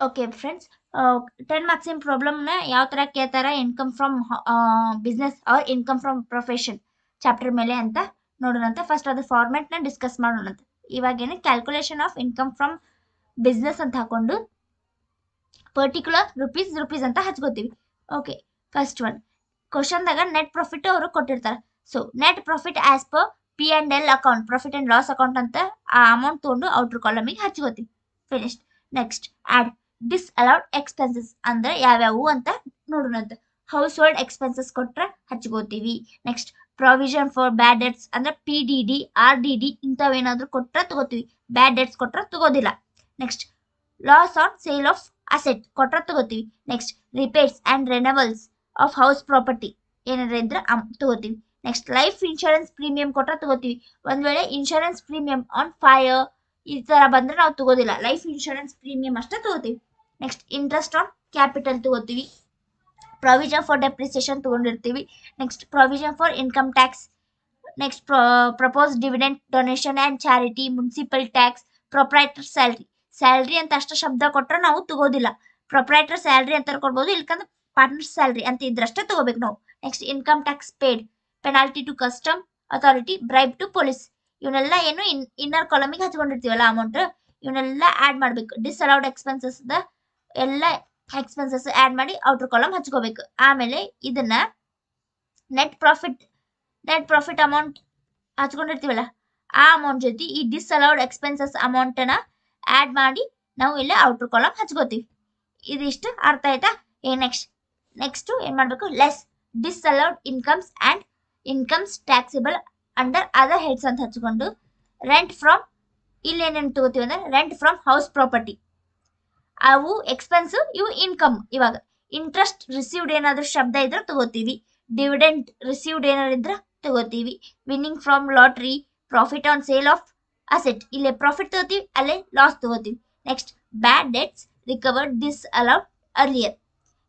Okay friends, 10 ಮಾರ್ಕ್ಸಿನ ಪ್ರಾಬ್ಲಮ್ನ ಯಾವ ಥರ ಕೇಳ್ತಾರೆ, income from business or income from profession chapter ಮೇಲೆ ಅಂತ ನೋಡೋಣಂತೆ. ಫಸ್ಟ್ ಅದು ಫಾರ್ಮೆಟ್ನ ಡಿಸ್ಕಸ್ ಮಾಡೋಣಂತೆ. ಇವಾಗೇನು calculation of income from business ಅಂತ ಹಾಕೊಂಡು ಪರ್ಟಿಕ್ಯುಲರ್ ರುಪೀಸ್ ಅಂತ ಹಚ್ಕೋತೀವಿ. ಓಕೆ, ಫಸ್ಟ್ ಒನ್ ಕ್ವಶನ್ದಾಗ ನೆಟ್ ಪ್ರಾಫಿಟ್ ಅವರು ಕೊಟ್ಟಿರ್ತಾರೆ. So net profit as per P&L account, profit and loss account ಅಂತ ಆ ಅಮೌಂಟ್ ತೊಗೊಂಡು ಔಟರ್ ಕಾಲಮಿಗೆ ಹಚ್ಕೋತೀವಿ. Finished. Next add disallowed expenses ಅಂದ್ರೆ ಯಾವ್ಯಾವು ಅಂತ ನೋಡೋಣಂತ. ಹೌಸ್ ಹೋಲ್ಡ್ ಎಕ್ಸ್ಪೆನ್ಸಸ್ ಕೊಟ್ರೆ ಹಚ್ಕೋತೀವಿ. Next provision for bad debts ಅಂದ್ರೆ PDD RDD ಇಂಥವೇನಾದ್ರೂ ಕೊಟ್ರೆ ತಗೋತೀವಿ. ಬ್ಯಾಡ್ ಡೆಟ್ಸ್ ಕೊಟ್ರೆ ತಗೋದಿಲ್ಲ. Next loss on sale of asset ಕೊಟ್ರೆ ತಗೋತೀವಿ. Next repairs and renewals of house property ಏನಾರ ಇದ್ರೆ ತಗೋತೀವಿ. ನೆಕ್ಸ್ಟ್ ಲೈಫ್ ಇನ್ಶೂರೆನ್ಸ್ ಪ್ರೀಮಿಯಂ ಕೊಟ್ರೆ ತಗೋತೀವಿ. ಒಂದ್ ವೇಳೆ ಇನ್ಶೂರೆನ್ಸ್ ಪ್ರೀಮಿಯಂ ಆನ್ ಫೈರ್ ಈ ತರ ಬಂದ್ರೆ ನಾವು ತಗೋದಿಲ್ಲ, ಲೈಫ್ ಇನ್ಶೂರೆನ್ಸ್ ಪ್ರೀಮಿಯಂ ಅಷ್ಟೇ ತಗೋತೀವಿ. ನೆಕ್ಸ್ಟ್ ಇಂಟ್ರೆಸ್ಟ್ ಆನ್ ಕ್ಯಾಪಿಟಲ್ ತಗೋತೀವಿ. ಪ್ರೊವಿಷನ್ ಫಾರ್ ಡೆಪ್ರಿಸಿಯೇಷನ್ ತಗೊಂಡಿರ್ತೀವಿ. Next provision for income tax. Next propose dividend donation and charity, municipal tax, proprietor salary. Salary ಅಂತ ಅಷ್ಟ ಶಬ್ದ ಕೊಟ್ರೆ ನಾವು ತಗೋದಿಲ್ಲ. ಪ್ರೊಪ್ರೈಟರ್ ಸ್ಯಾಲ್ರಿ ಅಂತ ಕೊಡ್ಬೋದು, ಇಲ್ಕಂದ್ರೆ ಪಾರ್ಟ್ನರ್ ಸ್ಯಾಲ್ರಿ ಅಂತ ಇದ್ರಷ್ಟೇ ತಗೋಬೇಕು ನಾವು. Next income tax paid, penalty to custom authority, bribe to police. ಇವನ್ನೆಲ್ಲ ಏನು ಇನ್ನರ್ ಕಾಲಮಿಗೆ ಹಚ್ಕೊಂಡಿರ್ತೀವಲ್ಲ ಅಮೌಂಟ್, ಇವನ್ನೆಲ್ಲ ಆಡ್ ಮಾಡ್ಬೇಕು. ಡಿಸ್ಅಲೌಡ್ ಎಕ್ಸ್ಪೆನ್ಸಸ್ ಎಲ್ಲ ಎಕ್ಸ್ಪೆನ್ಸಸ್ ಆಡ್ ಮಾಡಿ ಔಟರ್ ಕಾಲಮ್ ಹಚ್ಕೋಬೇಕು. ಆಮೇಲೆ ಇದನ್ನ ನೆಟ್ ಪ್ರಾಫಿಟ್ ಅಮೌಂಟ್ ಹಚ್ಕೊಂಡಿರ್ತೀವಲ್ಲ ಆ ಅಮೌಂಟ್ ಜೊತೆ ಈ ಡಿಸ್ಅಲೌಡ್ ಎಕ್ಸ್ಪೆನ್ಸಸ್ ಅಮೌಂಟ್ ನ ಆಡ್ ಮಾಡಿ ನಾವು ಇಲ್ಲಿ ಔಟರ್ ಕಾಲಮ್ ಹಚ್ಕೋತೀವಿ. ಇದಿಷ್ಟು ಅರ್ಥ ಆಯ್ತಾ? ನೆಕ್ಸ್ಟ್ ಏನ್ ಮಾಡ್ಬೇಕು, less disallowed incomes and incomes taxable under other heads ಅಂತ ಹಚ್ಕೊಂಡು ರೆಂಟ್ ಫ್ರಮ್, ಇಲ್ಲಿ ಏನೇನು ತಗೋತೀವಿ ಅಂದ್ರೆ ರೆಂಟ್ ಫ್ರಮ್ ಹೌಸ್ ಪ್ರಾಪರ್ಟಿ, ಅವು ಎಕ್ಸ್ಪೆನ್ಸ್, ಇವು ಇನ್ಕಮ್. ಇವಾಗ ಇಂಟ್ರೆಸ್ಟ್ ರಿಸೀವ್ಡ್ ಏನಾದ್ರೂ ಶಬ್ದ ಇದ್ರೆ ತಗೋತೀವಿ. ಡಿವಿಡೆಂಟ್ ರಿಸೀವ್ಡ್ ಏನಾದ್ರು ಇದ್ರೆ ತಗೋತೀವಿ. Winning from lottery, profit on sale of asset, ಇಲ್ಲೇ ಪ್ರಾಫಿಟ್ ತಗೋತೀವಿ, ಅಲ್ಲೇ ಲಾಸ್ ತಗೋತೀವಿ. Next bad debts recovered disallowed earlier,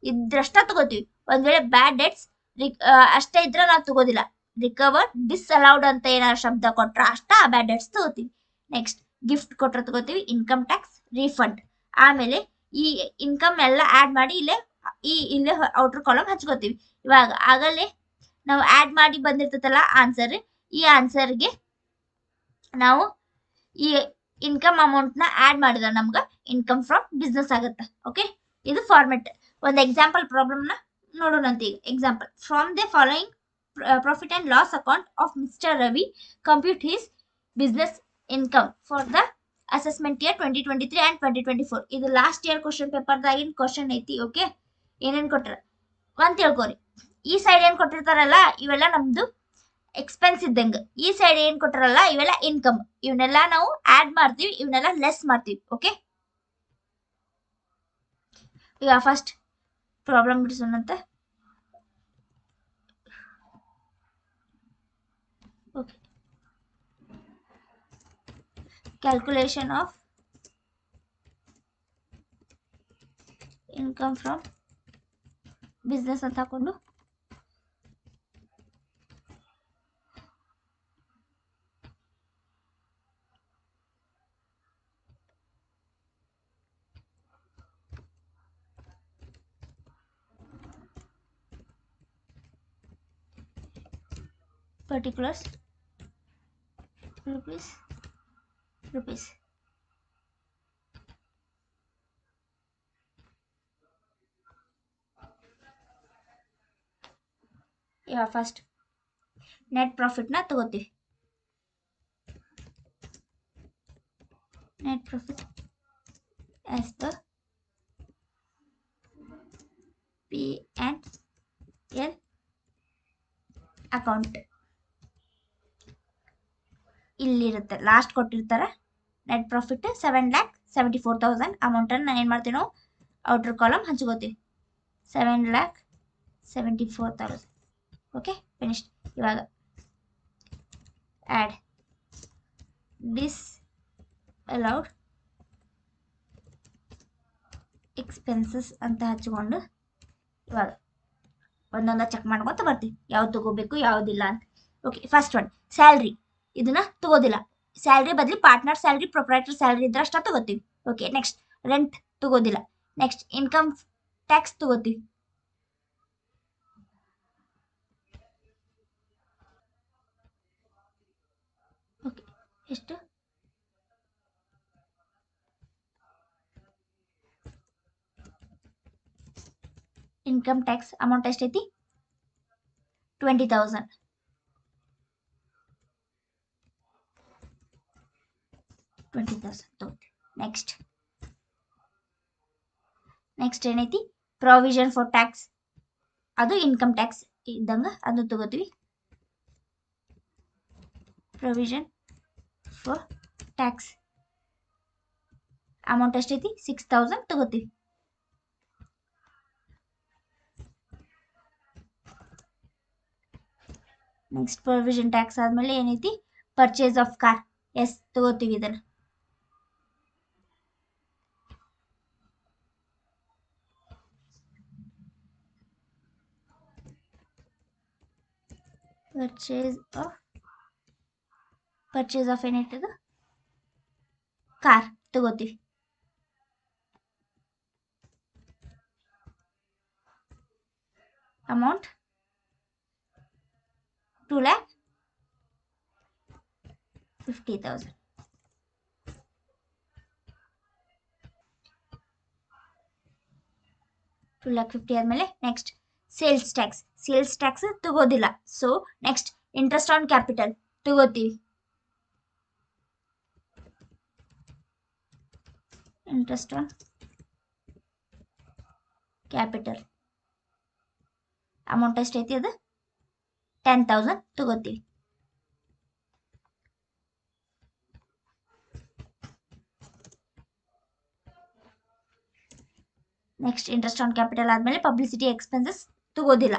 ಇದ್ರಷ್ಟ ತಗೋತೀವಿ. ಒಂದ್ ವೇಳೆ ಬ್ಯಾಡ್ ಡೆಟ್ಸ್ ಅಷ್ಟೇ ಇದ್ರೆ ನಾವು ತಗೋದಿಲ್ಲ. ರಿಕವರ್ಡ್ ಡಿಸ್ಅಲೌಡ್ ಅಂತ ಏನಾದ್ರು ಶಬ್ದ ಕೊಟ್ರ ಅಷ್ಟ ಬ್ಯಾಡ್ ಡೆಟ್ಸ್ ತಗೋತೀವಿ. ನೆಕ್ಸ್ಟ್ ಗಿಫ್ಟ್ ಕೊಟ್ರೆ ತಗೋತೀವಿ. Income tax refund. ಆಮೇಲೆ ಈ ಇನ್ಕಮ್ ಎಲ್ಲ ಆಡ್ ಮಾಡಿ ಇಲ್ಲೇ ಔಟರ್ ಕಾಲಮ್ ಹಚ್ಕೋತೀವಿ. ಇವಾಗ ಆಗಲೇ ನಾವು ಆಡ್ ಮಾಡಿ ಬಂದಿರ್ತದಲ್ಲ ಆನ್ಸರ್, ಈ ಆನ್ಸರ್ಗೆ ನಾವು ಈ ಇನ್ಕಮ್ ಅಮೌಂಟ್ ನ ಆಡ್ ಮಾಡಿದ್ರೆ ನಮ್ಗೆ ಇನ್ಕಮ್ ಫ್ರಮ್ ಬಿಸ್ನೆಸ್ ಆಗುತ್ತೆ. ಓಕೆ, ಇದು ಫಾರ್ಮೆಟ್. ಒಂದು ಎಕ್ಸಾಂಪಲ್ ಪ್ರಾಬ್ಲಮ್ ನ ನೋಡೋಣಂತ. ಈಗ example, from the following profit and loss account of mister Ravi compute his business income for the assessment year 2023 and 2024. ಇದು ಲಾಸ್ಟ್ ಇಯರ್ ಕ್ವಶನ್ ಪೇಪರ್ದಾಗಿನ ಕ್ವಶನ್ ಐತಿ. ಓಕೆ, ಏನೇನ್ ಕೊಟ್ರ ಅಂತ ತಿಳ್ಕೊರಿ. ಈ ಸೈಡ್ ಏನ್ ಕೊಟ್ಟಿರ್ತಾರಲ್ಲ ಇವೆಲ್ಲ ನಮ್ದು ಎಕ್ಸ್ಪೆನ್ಸ್ ಇದ್ದಂಗ, ಈ ಸೈಡ್ ಏನ್ ಕೊಟ್ಟಿರಲ್ಲ ಇವೆಲ್ಲ ಇನ್ಕಮ್. ಇವನ್ನೆಲ್ಲ ನಾವು ಆಡ್ ಮಾಡ್ತೀವಿ, ಇವನ್ನೆಲ್ಲ ಲೆಸ್ ಮಾಡ್ತೀವಿ. ಓಕೆ, ಈಗ ಫಸ್ಟ್ ಪ್ರಾಬ್ಲಮ್ ಬಿಡಿಸೋಣಂತೆ. Okay, calculation of income from business ಅಂತ ಹಾಕೊಂಡು particulars rupees. ಈಗ ಫಸ್ಟ್ ನೆಟ್ ಪ್ರಾಫಿಟ್ ನ ತಗೋತೀವಿ. Net profit as per P&L account ಇಲ್ಲಿರುತ್ತೆ, ಲಾಸ್ಟ್ ಕೊಟ್ಟಿರ್ತಾರೆ. ನೆಟ್ ಪ್ರಾಫಿಟ್ 7,74,000 ಅಮೌಂಟ್ ಅನ್ನು ಏನ್ ಮಾಡ್ತೀವಿ ನಾವು ಔಟರ್ ಕಾಲಮ್ ಹಂಚ್ಕೋತೀವಿ. 7,74,000. Okay, finished. ಇವಾಗ ಆಡ್ ಡಿಸ್ಅಲೌಡ್ ಎಕ್ಸ್ಪೆನ್ಸಸ್ ಅಂತ ಹಚ್ಕೊಂಡು ಇವಾಗ ಒಂದೊಂದ ಚೆಕ್ ಮಾಡ್ಕೊತ ಬರ್ತೀವಿ ಯಾವ್ದು ತಗೋಬೇಕು ಯಾವ್ದಿಲ್ಲ ಅಂತ. ಓಕೆ, ಫಸ್ಟ್ ಒನ್ ಸ್ಯಾಲ್ರಿ, ಇದನ್ನ ತಗೋದಿಲ್ಲ. ಸ್ಯಾಲ್ರಿ ಬದಲಿ ಪಾರ್ಟ್ನರ್ ಸ್ಯಾಲ್ರಿ, ಪ್ರೊಪ್ರೈಟರ್ ಸ್ಯಾಲ್ರಿ ಇದ್ರೆ ಅಷ್ಟ ತಗೋತೀವಿ. ಓಕೆ, ನೆಕ್ಸ್ಟ್ ರೆಂಟ್ ತಗೋದಿಲ್ಲ. ನೆಕ್ಸ್ಟ್ ಇನ್ಕಮ್ ಟ್ಯಾಕ್ಸ್ ತಗೋತೀವಿ. ಓಕೆ, ಎಷ್ಟು? ಇನ್ಕಮ್ ಟ್ಯಾಕ್ಸ್ ಅಮೌಂಟ್ ಎಷ್ಟೈತಿ? 20,000. ನೆಕ್ಸ್ಟ್ ಏನೈತಿ? ಪ್ರೊವಿಷನ್ ಫಾರ್ ಟ್ಯಾಕ್ಸ್, ಅದು ಇನ್ಕಮ್ ಟ್ಯಾಕ್ಸ್ ಇದ್ದಂಗ ಅದು ತಗೋತೀವಿ. ಪ್ರೊವಿಷನ್ ಫಾರ್ ಟ್ಯಾಕ್ಸ್ ಅಮೌಂಟ್ ಎಷ್ಟೈತಿ? 6,000 ತಗೋತೀವಿ. ನೆಕ್ಸ್ಟ್ ಪ್ರೊವಿಷನ್ ಟ್ಯಾಕ್ಸ್ ಆದ್ಮೇಲೆ ಏನೈತಿ? ಪರ್ಚೇಸ್ ಆಫ್ ಕಾರ್, ಎಸ್ ತಗೋತೀವಿ ಇದನ್ನ. ಪರ್ಚೇಸ್ ಆಫ್ ಏನೈತದ? ಕಾರ್ ತಗೋತೀವಿ. ಅಮೌಂಟ್ 2,50,000. ಆದ್ಮೇಲೆ ನೆಕ್ಸ್ಟ್ ಸೇಲ್ಸ್ ಟ್ಯಾಕ್ಸ್ ತಗೋದಿಲ್ಲ. So next interest on capital ತಗೋತೀವಿ. ಇಂಟ್ರೆಸ್ಟ್ ಆನ್ ಕ್ಯಾಪಿಟಲ್ ಅಮೌಂಟ್ ಎಷ್ಟೈತಿ? ಅದು 10,000 ತಗೋತೀವಿ. ನೆಕ್ಸ್ಟ್ ಇಂಟ್ರೆಸ್ಟ್ ಆನ್ ಕ್ಯಾಪಿಟಲ್ ಆದ್ಮೇಲೆ ಪಬ್ಲಿಸಿಟಿ ಎಕ್ಸ್ಪೆನ್ಸಸ್ ತಗೋದಿಲ್ಲ.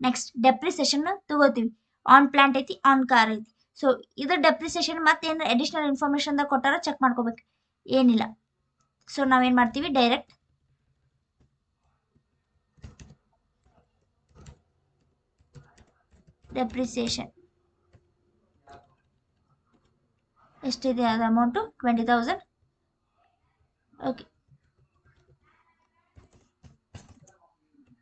ನೆಕ್ಸ್ಟ್ ಡೆಪ್ರಿಸಿಯೇಷನ್ ತಗೋತೀವಿ. ಆನ್ ಪ್ಲಾಂಟ್ ಐತಿ, ಆನ್ ಕಾರ್ ಐತಿ. ಸೊ ಇದು ಡೆಪ್ರಿಸಿಯೇಷನ್ ಮತ್ತೇನು ಅಡಿಷನಲ್ ಇನ್ಫಾರ್ಮೇಶನ್ ಕೊಟ್ಟಾರ ಚೆಕ್ ಮಾಡ್ಕೋಬೇಕು, ಏನಿಲ್ಲ. ಸೊ ನಾವೇನ್ ಮಾಡ್ತೀವಿ? ಡೈರೆಕ್ಟ್ ಡೆಪ್ರಿಸಿಯೇಷನ್ ಎಷ್ಟಿದೆ ಅದು ಅಮೌಂಟು? 20,000. ಓಕೆ,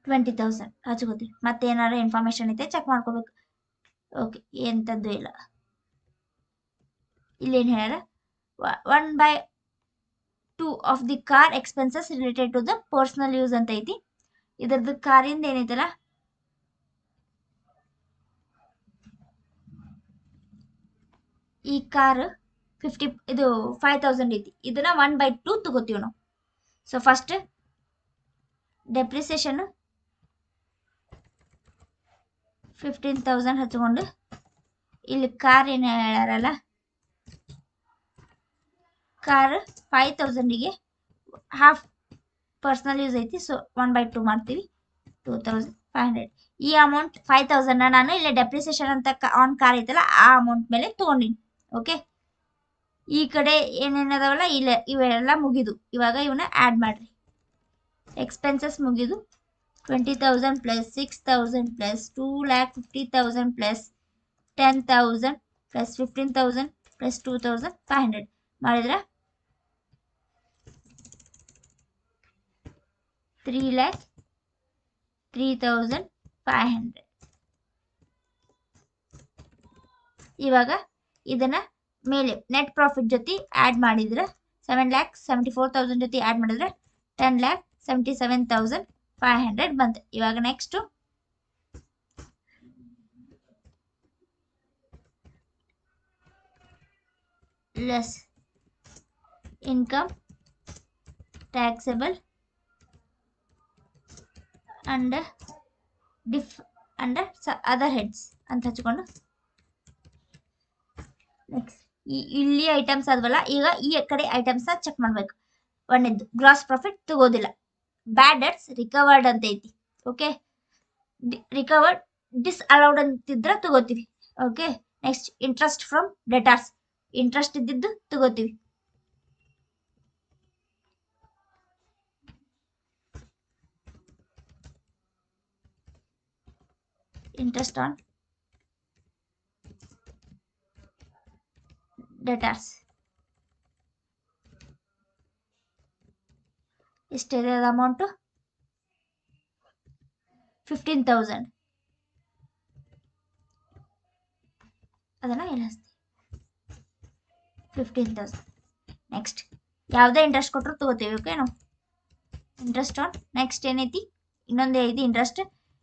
20,000 ಹಚ್ಕೋತೀವಿ. ಮತ್ತೇನಾರ ಇನ್ಫಾರ್ಮೇಶನ್ ಐತೆ ಚೆಕ್ ಮಾಡ್ಕೋಬೇಕು. ಓಕೆ, ಎಂಥದ್ದು ಇಲ್ಲ. ಇಲ್ಲೇನು ಹೇಳ್ಯಾರ? 1/2 of the car expenses related to the personal use ಅಂತ ಐತಿ. ಇದ್ರದ್ದು ಕಾರಿಂದ ಏನೈತಲ್ಲ, ಈ ಕಾರ್ 5,000 ಐತಿ. ಇದನ್ನ 1/2 ತಗೋತೀವಿ ನಾವು. ಸೊ ಫಸ್ಟ್ ಡೆಪ್ರಿಸಿಯೇಷನ್ 15,000 ಹಚ್ಕೊಂಡು, ಇಲ್ಲಿ ಕಾರ್ ಏನು ಹೇಳ್ಯಾರಲ್ಲ, ಕಾರ್ 5,000ಗೆ ಹಾಫ್ ಪರ್ಸನಲ್ ಯೂಸ್ ಐತಿ. ಸೊ 1/2 ಮಾಡ್ತೀವಿ, 2,500. ಈ ಅಮೌಂಟ್ 5,000 ನಾನು ಇಲ್ಲಿ ಡೆಪ್ರಿಸಿಯೇಷನ್ ಅಂತ ಆನ್ ಕಾರ್ ಐತಲ್ಲ ಆ ಅಮೌಂಟ್ ಮೇಲೆ ತಗೊಂಡಿನಿ. ಓಕೆ, ಈ ಕಡೆ ಏನೇನದಾವಲ್ಲ ಇಲ್ಲ, ಇವೆಲ್ಲ ಮುಗಿದು. ಇವಾಗ ಇವನ್ನ ಆಡ್ ಮಾಡ್ರಿ. ಎಕ್ಸ್ಪೆನ್ಸಸ್ ಮುಗಿದು. 20,000 plus 6,000 plus 2,50,000 plus 10,000 plus 15,000 plus 2,500 ಮಾಡಿದ್ರೆ 3,03,500. ಇವಾಗ ಇದನ್ನ ಮೇಲೆ ನೆಟ್ ಪ್ರಾಫಿಟ್ ಜೊತೆ ಆಡ್ ಮಾಡಿದ್ರೆ 7,74,000 ಜೊತೆ ಆಡ್ ಮಾಡಿದ್ರೆ 10,77,500 ಬಂತು. ಇವಾಗ next less income taxable under other heads ಅಂತ ಹಚ್ಕೊಂಡು, ನೆಕ್ಸ್ಟ್ ಇಲ್ಲಿ ಐಟಮ್ಸ್ ಆದ್ವಲ್ಲ, ಈಗ ಈ ಕಡೆ ಐಟಮ್ಸ್ ಚೆಕ್ ಮಾಡ್ಬೇಕು. ಒಂದೇದು ಗ್ರಾಸ್ ಪ್ರಾಫಿಟ್ ತಗೋದಿಲ್ಲ. ಬ್ಯಾಡ್ ಡೆಟ್ಸ್ ರಿಕವರ್ಡ್ ಅಂತ ಐತಿ. ಓಕೆ, ರಿಕವರ್ಡ್ ಡಿಸ್ಅಲೌಡ್ ಅಂತಿದ್ರೆ ತಗೋತೀವಿ. Okay, next interest from debtors, interest ಇದ್ದಿದ್ದು ತಗೋತೀವಿ. ಇಂಟ್ರೆಸ್ಟ್ ಆನ್ ಡೆಟಾರ್ಸ್ ಎಷ್ಟಿದೆ ಅದು ಅಮೌಂಟು 15,000 ಅದನ್ನು ಏನು 15,000 ನೆಕ್ಸ್ಟ್ ಯಾವುದೇ ಇಂಟ್ರೆಸ್ಟ್ ಕೊಟ್ಟರು ತಗೋತೀವಿ ಓಕೆ ನಾವು ಇಂಟ್ರೆಸ್ಟ್ ಆನ್ ನೆಕ್ಸ್ಟ್ ಏನೈತಿ ಇನ್ನೊಂದು ಐತಿ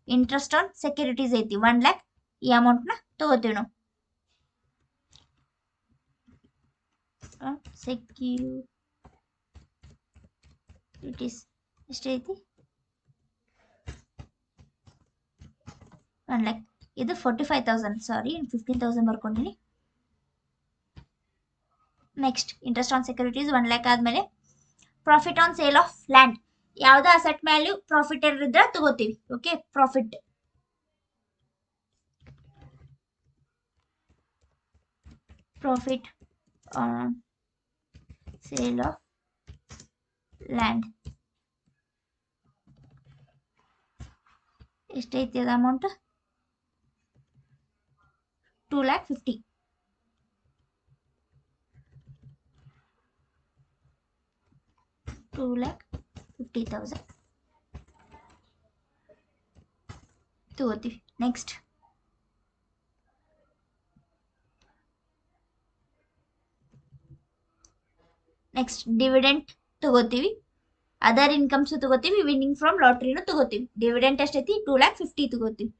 ಇಂಟ್ರೆಸ್ಟ್ ಆನ್ ಸೆಕ್ಯೂರಿಟೀಸ್ ಐತಿ 1 lakh ಈ ಅಮೌಂಟ್ನ ತಗೋತೀವಿ ನಾವು ಸೆಕ್ಯೂರಿಟೀಸ್ ಎಷ್ಟೈತಿ 1 lakh ಇದು 45,000 ಸಾರಿ 15,000 ಬರ್ಕೊಂಡಿನಿ next interest on securities 1 lakh ಆದಮೇಲೆ profit on sale of land ಯಾವುದೇ ಅಸೆಟ್ ವ್ಯಾಲ್ಯೂ ಪ್ರಾಫಿಟ್ ಇದ್ರೆ ತಗೋತೀವಿ okay profit on sale of land ಎಷ್ಟೈತಿ ಅದು ಅಮೌಂಟ್ 2,50,000 2,50,000 ತಗೋತೀವಿ ನೆಕ್ಸ್ಟ್ ಡಿವಿಡೆಂಟ್ ತಗೋತೀವಿ ಅದರ್ ಇನ್ಕಮ್ಸ್ ತಗೋತೀವಿ ವಿನ್ನಿಂಗ್ ಫ್ರಮ್ ಲಾಟ್ರಿನೂ ತಗೋತೀವಿ ಡಿವಿಡೆಂಟ್ ಎಷ್ಟೈತಿ 2,50,000 ತಗೋತೀವಿ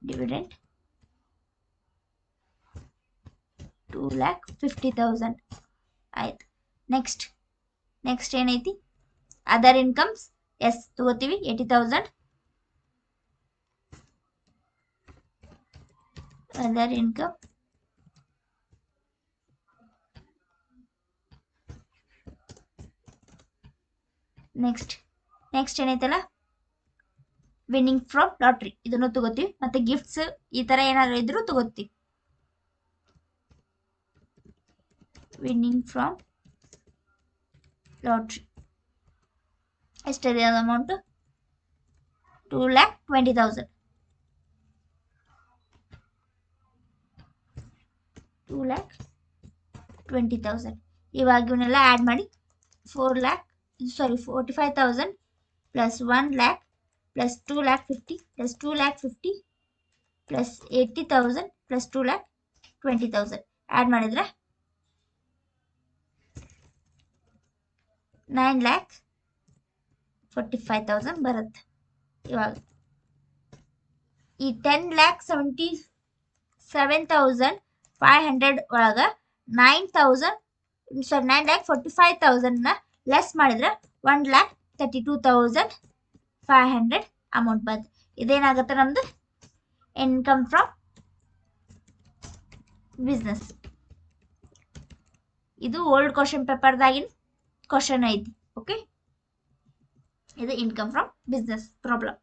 ಡಿವಿಡೆಂಟ್ 2,50,000 ಆಯ್ತು ನೆಕ್ಸ್ಟ್ ಏನೈತಿ ಅದರ್ ಇನ್ಕಮ್ಸ್ ಎಸ್ ತಗೋತೀವಿ 80,000 ಅದರ್ ಇನ್ಕಮ್ ನೆಕ್ಸ್ಟ್ ಏನೈತಲ್ಲ ವಿನ್ನಿಂಗ್ ಫ್ರಮ್ ಲಾಟ್ರಿ ಇದನ್ನು ತಗೋತೀವಿ ಮತ್ತೆ ಗಿಫ್ಟ್ಸ್ ಈ ತರ ಏನಾದ್ರು ಇದ್ರು ತಗೋತೀವಿ ವಿನ್ನಿಂಗ್ ಫ್ರಮ್ ಲಾಟ್ರಿ ಎಷ್ಟಿದೆ ಅದು ಅಮೌಂಟ್ 2,20,000 2,20,000 ಇವಾಗ ಇವನ್ನೆಲ್ಲ ಆ್ಯಡ್ ಮಾಡಿ 45,000 plus 1 lakh plus 2,50,000 plus 2,50,000 plus 80,000 plus 2,20,000 add ಮಾಡಿದ್ರೆ 9,45,000 ಬರುತ್ತೆ ಇವಾಗ ಈ 10,77,500 ಒಳಗ 9,45,000 ಲೆಸ್ ಮಾಡಿದ್ರೆ 1,32,500 ಅಮೌಂಟ್ ಬರುತ್ತೆ ಇದೇನಾಗುತ್ತೆ ನಮ್ದು ಇನ್ಕಮ್ ಫ್ರಮ್ ಬಿಸ್ನೆಸ್ ಇದು ಓಲ್ಡ್ ಕ್ವಶನ್ ಪೇಪರ್ದಾಗಿನ ಕ್ವಶನ್ ಐತಿ ಓಕೆ ಇದು ಇನ್ಕಮ್ ಫ್ರಮ್ ಬಿಸ್ನೆಸ್ ಪ್ರಾಬ್ಲಮ್